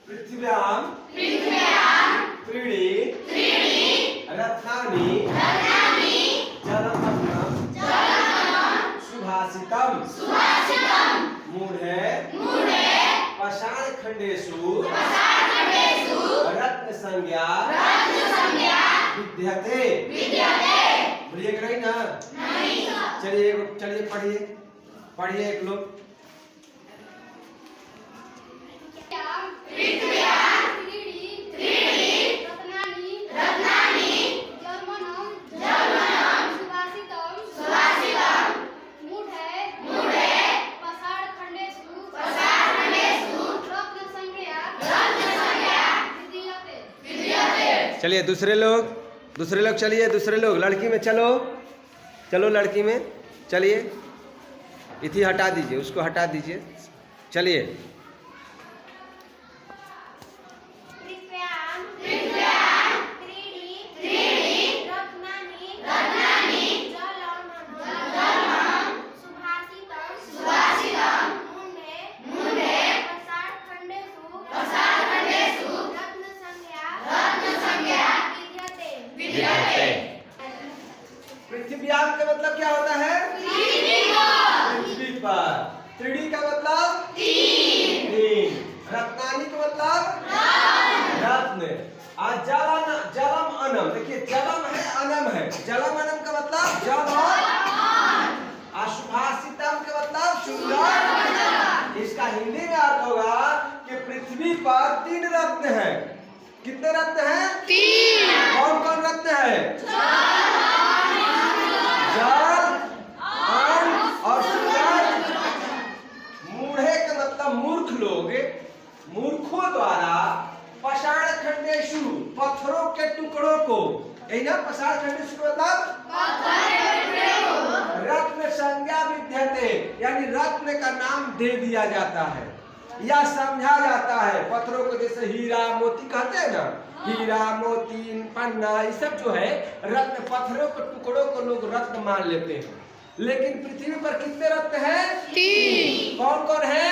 पृथिव्यां त्रीणि रत्नानि जलमग्नं सुभाषितम् मूढ़े पाषाणखण्डेषु रत्नसंज्ञा विद्यते। बोलिएगा नहीं ना? चलिए पढ़िए एक लोग। चलिए दूसरे लोग चलिए दूसरे लोग लड़की में चलो लड़की में चलिए। इथी हटा दीजिए, उसको हटा दीजिए। चलिए पृथ्व्याम का मतलब क्या होता है? पृथ्वी पर। त्रिणी का मतलब तीन। रत्नानी का मतलब रत्न। और जलम अनम, देखिए जलम है अनम है। जलम अनम का मतलब जल और सुभाषितम का मतलब सुंदर। इसका हिंदी में अर्थ होगा कि पृथ्वी पर 3 रत्न है। कितने रत्न हैं? 3। कौन कौन रत्न है? जल, अन्न और सुंदर। मूढ़े का मतलब मूर्ख लोग, मूर्खों द्वारा पाषाणखण्डेषु पत्थरों के टुकड़ों को, यही ना पाषाणखण्डेषु मतलब रत्न संज्ञा विद्यते, यानी रत्न का नाम दे दिया जाता है या समझा जाता है। पत्थरों को जैसे हीरा मोती कहते हैं ना, हीरा मोती पन्ना, ये सब जो है रत्न, पत्थरों के टुकड़ों को लोग रत्न मान लेते हैं। लेकिन पृथ्वी पर कितने रत्न हैं? 3। कौन कौन है?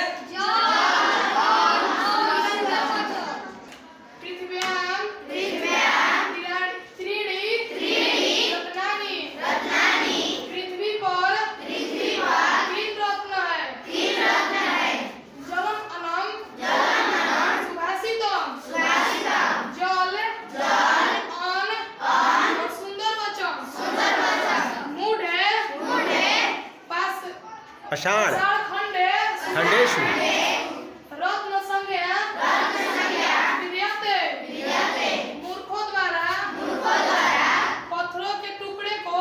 पाषाण खण्डेषु रत्न संज्ञा विद्यते। मूर्खों द्वारा पत्थरों के टुकड़े को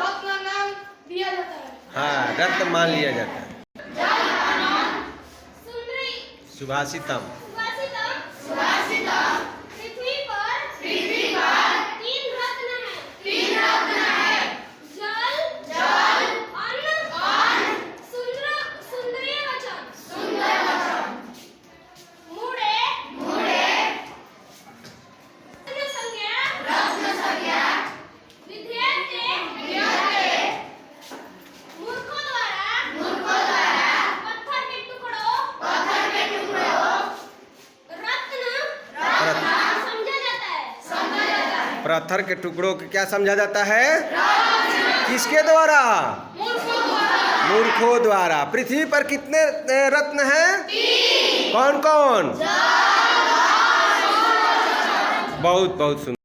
रत्न नाम दिया जाता है। हाँ, रत्न मान लिया जाता है। सुभाषितम पत्थर के टुकड़ों को क्या समझा जाता है? किसके द्वारा? मूर्खों द्वारा। पृथ्वी पर कितने रत्न हैं? 3। कौन कौन? बहुत बहुत सुंदर।